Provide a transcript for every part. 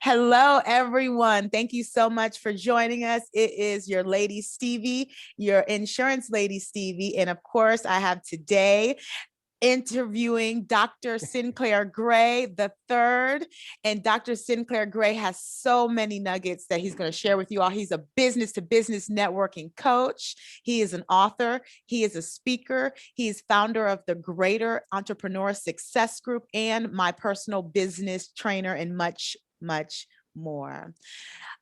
Hello, everyone. Thank you so much for joining us. It is your lady, Stevie, your insurance lady, Stevie. And of course, I have today interviewing Dr. Sinclair Gray the third. And Dr. Sinclair Gray has so many nuggets that he's going to share with you all. He's a business to business networking coach. He is an author. He is a speaker. He is founder of the Greater Entrepreneur Success Group and my personal business trainer and much, much more.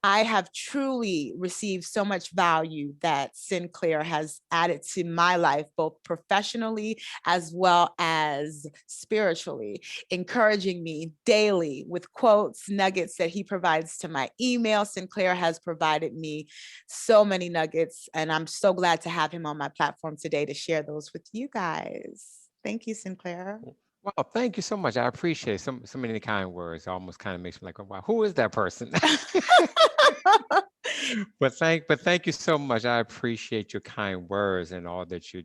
I have truly received so much value that Sinclair has added to my life, both professionally as well as spiritually, encouraging me daily with quotes, nuggets that he provides to my email. Sinclair has provided me so many nuggets, and I'm so glad to have him on my platform today to share those with you guys. Thank you, Sinclair. Wow, thank you so much. I appreciate so many kind words. It almost kind of makes me like, oh, wow, who is that person? But thank you so much. I appreciate your kind words and all that you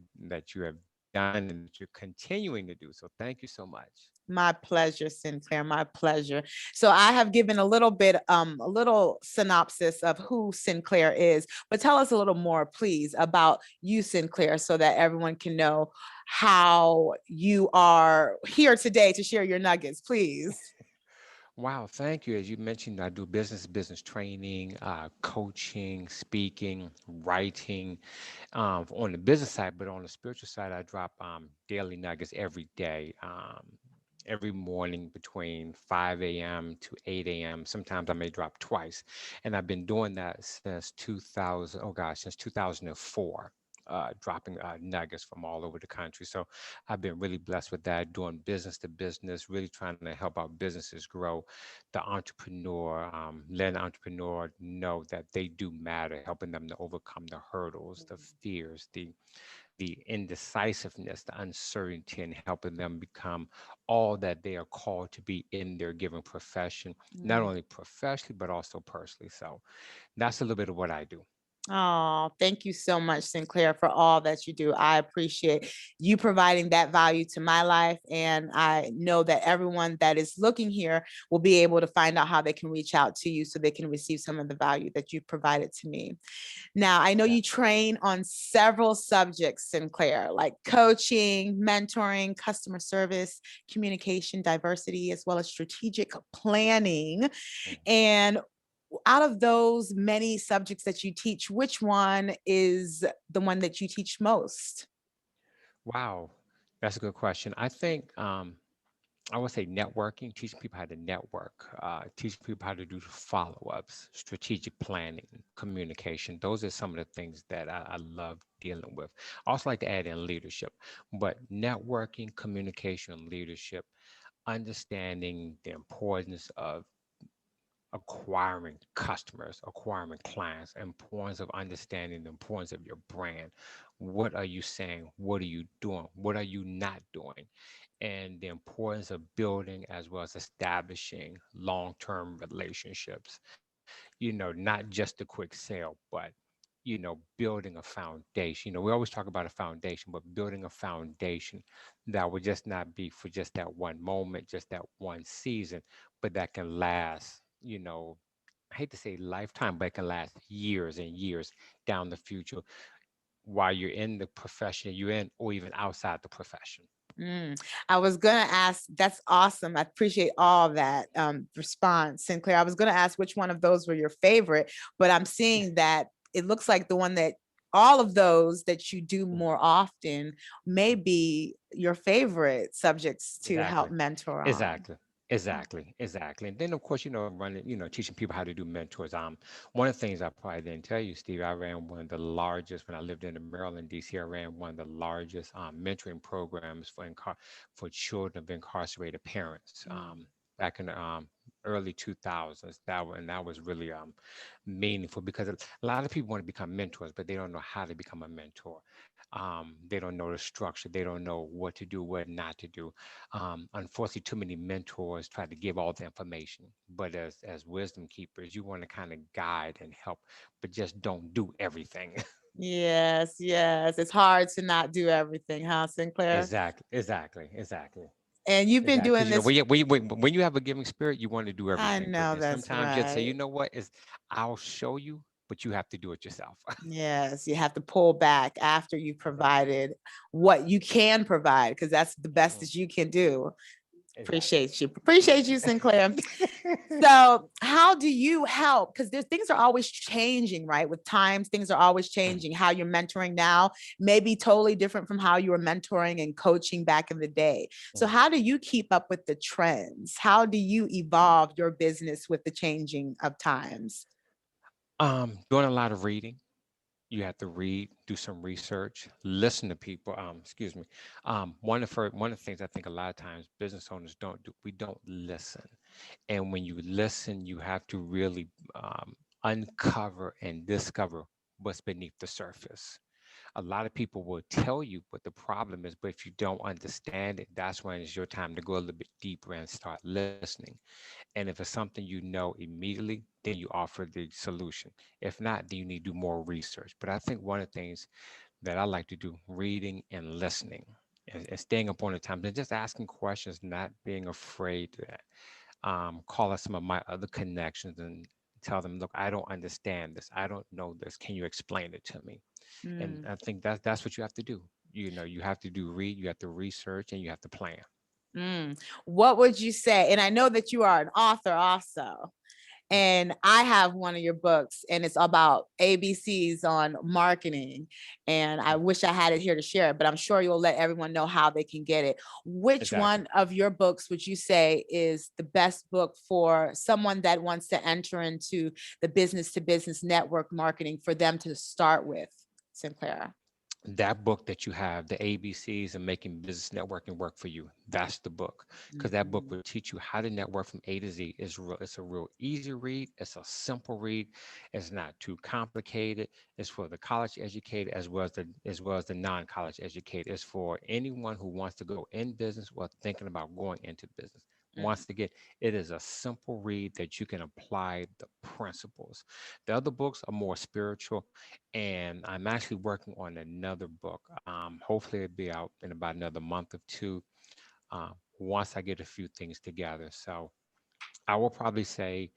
have done and that you're continuing to do. So thank you so much. My pleasure, Sinclair, my pleasure. So I have given a little synopsis of who Sinclair is, but tell us a little more, please, about you, Sinclair, so that everyone can know how you are here today to share your nuggets, please. Wow, thank you. As you mentioned, I do business training, coaching, speaking, writing, on the business side, but on the spiritual side, I drop daily nuggets every day. Every morning between 5 a.m. to 8 a.m. Sometimes I may drop twice. And I've been doing that since 2000, oh gosh, since 2004, dropping nuggets from all over the country. So I've been really blessed with that, doing business to business, really trying to help our businesses grow. The entrepreneur, letting the entrepreneur know that they do matter, helping them to overcome the hurdles, the fears, the indecisiveness, the uncertainty, and helping them become all that they are called to be in their given profession, not Mm. only professionally, but also personally. So that's a little bit of what I do. Oh, thank you so much, Sinclair, for all that you do. I appreciate you providing that value to my life. And I know that everyone that is looking here will be able to find out how they can reach out to you so they can receive some of the value that you provided to me. Now, I know Yeah. you train on several subjects, Sinclair, like coaching, mentoring, customer service, communication, diversity, as well as strategic planning. Mm. And out of those many subjects that you teach, which one is the one that you teach most? Wow, that's a good question. I think I would say networking, teaching people how to network, teaching people how to do follow-ups, strategic planning, communication. Those are some of the things that I love dealing with. I also like to add in leadership, but networking, communication, leadership, understanding the importance of acquiring customers, acquiring clients, importance of understanding the importance of your brand. What are you saying? What are you doing? What are you not doing? And the importance of building as well as establishing long-term relationships. Not just a quick sale, but building a foundation. We always talk about a foundation, but building a foundation that would just not be for just that one moment, just that one season, but that can last, I hate to say lifetime, but it can last years and years down the future while you're in the profession you're in or even outside the profession. Mm, I was gonna ask, that's awesome. I appreciate all that response, Sinclair. I was gonna ask which one of those were your favorite, but I'm seeing that it looks like the one that all of those that you do more often may be your favorite subjects to help Exactly. mentor on. Exactly. Exactly. And then of course, running, teaching people how to do mentors. One of the things I probably didn't tell you, Steve, I ran one of the largest when I lived in Maryland, DC. I ran one of the largest mentoring programs for children of incarcerated parents. Mm. Back in the early 2000s, that was really meaningful because a lot of people want to become mentors, but they don't know how to become a mentor. They don't know the structure. They don't know what to do, what not to do. Unfortunately, too many mentors try to give all the information, but as wisdom keepers, you want to kind of guide and help, but just don't do everything. Yes, yes. It's hard to not do everything, huh, Sinclair? Exactly. And you've been Exactly. Because doing you know, this. when you have a giving spirit, you want to do I everything. But know then that's sometimes you have to say, you right. know what, is I'll show you, but you have to do it yourself. Yes, you have to pull back after you've Exactly. provided what you can provide, because that's the best Hmm. that you can do. Exactly. Appreciate you, Sinclair. So how do you help? Because there's things are always changing, right? With times, things are always Mhm. changing. How you're mentoring now may be totally different from how you were mentoring and coaching back in the day. So Mhm. how do you keep up with the trends? How do you evolve your business with the changing of times? Doing a lot of reading. You have to read, do some research, listen to people. Excuse me. One of the things I think a lot of times business owners don't do, we don't listen. And when you listen, you have to really uncover and discover what's beneath the surface. A lot of people will tell you what the problem is, but if you don't understand it, that's when it's your time to go a little bit deeper and start listening. And if it's something you know immediately, then you offer the solution. If not, then you need to do more research. But I think one of the things that I like to do, reading and listening and staying up on the times and just asking questions, not being afraid to call up some of my other connections and tell them, look, I don't understand this. I don't know this. Can you explain it to me? And Mm, I think that's what you have to do. You know, you have to you have to research and you have to plan. mm. What would you say? And I know that you are an author also. Mm. And I have one of your books, and it's about ABCs on marketing. And I Mm. wish I had it here to share it, but I'm sure you'll let everyone know how they can get it. Which Exactly. one of your books would you say is the best book for someone that wants to enter into the business to business network marketing for them to start with, Sinclair? That book that you have, the ABCs of making business networking work for you, that's the book. Because that book Mhm. will teach you how to network from A to Z. It's a real easy read. It's a simple read. It's not too complicated. It's for the college educated as well as the non-college educated. It's for anyone who wants to go in business or thinking about going into business. Mm, Once again, it is a simple read that you can apply the principles. The other books are more spiritual, and I'm actually working on another book. Hopefully, it'll be out in about another month or two. Once I get a few things together, so I will probably say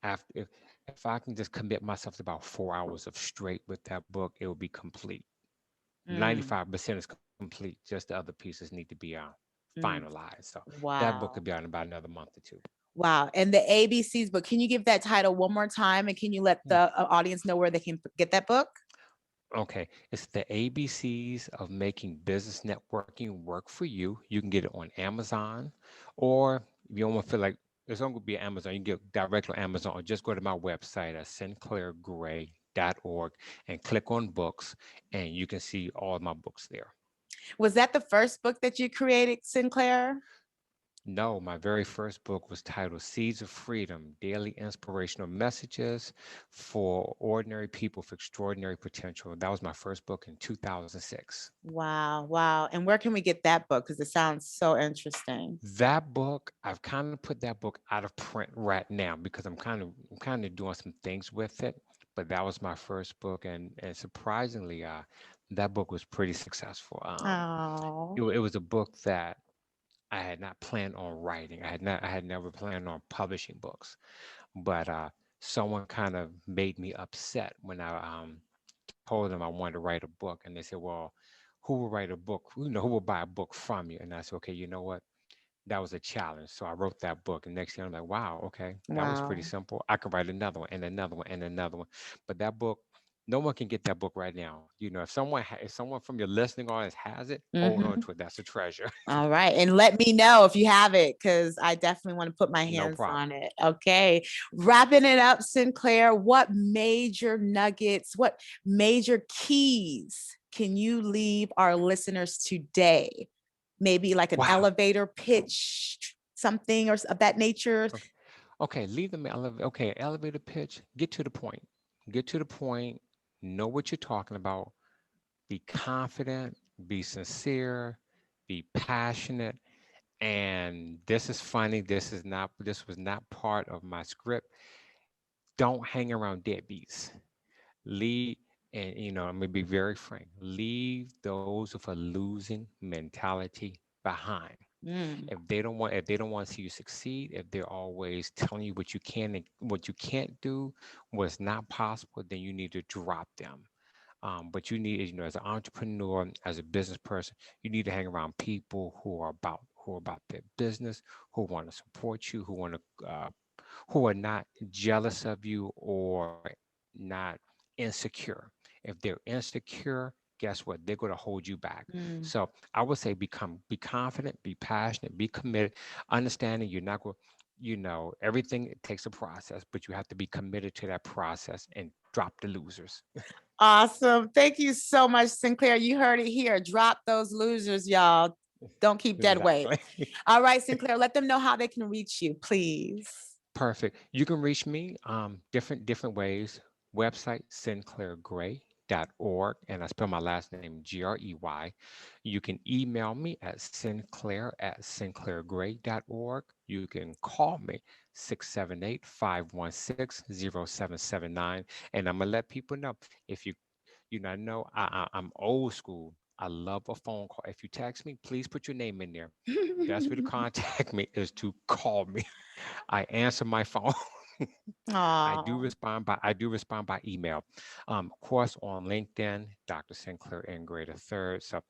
after if I can just commit myself to about 4 hours of straight with that book, it will be complete. mm, 95% is complete. Just the other pieces need to be mm. finalized. So that book could be Wow. out in about another month or two. Wow. And the ABCs, but can you give that title one more time? And can you let the audience know where they can get that book? Okay, it's the ABCs of making business networking work for you. You can get it on Amazon, or if you don't want to feel like it's not going to be Amazon, you can get directly on Amazon, or just go to my website at sinclairgray.org and click on books, and you can see all my books there. Was that the first book that you created, Sinclair? No, my very first book was titled Seeds of Freedom: Daily Inspirational Messages for Ordinary People with Extraordinary Potential. That was my first book in 2006. Wow. Wow. And where can we get that book? Because it sounds so interesting. That book, I've kind of put that book out of print right now because I'm kind of doing some things with it. But that was my first book, and surprisingly, that book was pretty successful. Oh. It was a book that I had not planned on writing. I had never planned on publishing books, but someone kind of made me upset when I told them I wanted to write a book, and they said, "Well, who will write a book? Who will buy a book from you?" And I said, "Okay, you know what? That was a challenge." So I wrote that book. And next thing I'm like, wow, okay, that was pretty Wow. simple. I could write another one and another one and another one. But that book, no one can get that book right now. You know, if someone from your listening audience has it, hold on Mhm. to it. That's a treasure. All right. And let me know if you have it, because I definitely want to put my No hands problem. on it. Okay. Wrapping it up, Sinclair, what major nuggets, what major keys can you leave our listeners today? Maybe like an Wow. elevator pitch, something or of that nature. Okay. Okay. Leave them elevator. Okay. Elevator pitch. Get to the point. Get to the point. Know what you're talking about. Be confident. Be sincere. Be passionate. And this is funny. This was not part of my script. Don't hang around deadbeats. Leave, and I'm gonna be very frank. Leave those with a losing mentality behind. Mm. If they don't want to see you succeed, if they're always telling you what you can and what you can't do, what's not possible, then you need to drop them. But you need, as an entrepreneur, as a business person, you need to hang around people who are about their business, who want to support you, who are not jealous of you or not insecure. If they're insecure, guess what? They're going to hold you back. Mm. So I would say be confident, be passionate, be committed, understanding you're not going, everything it takes a process, but you have to be committed to that process and drop the losers. Awesome. Thank you so much, Sinclair. You heard it here. Drop those losers, y'all. Don't keep dead weight. Exactly. All right, Sinclair, let them know how they can reach you, please. Perfect. You can reach me different ways. Website sinclairgray.org, and I spell my last name Grey. You can email me at sinclair@sinclairgray.org. You can call me 678-516-0779, and I'm gonna let people know if I know I'm old school. I love a phone call. If you text me, please put your name in there. Best way to contact me is to call me. I answer my phone. Oh, I do respond by email. Of course, on LinkedIn, Dr. Sinclair and Grade Third. So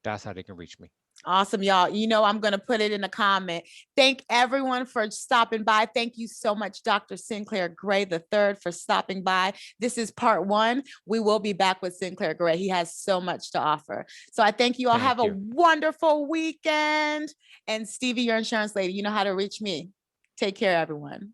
that's how they can reach me. awesome, y'all. I'm going to put it in the comment. Thank everyone for stopping by. Thank you so much, Dr. Sinclair Gray the third, for stopping by. This is part one. We will be back with Sinclair Gray. He has so much to offer. So I thank you all. Have Thank a you. wonderful weekend. And Stevie, your insurance lady, you know how to reach me. Take care, everyone.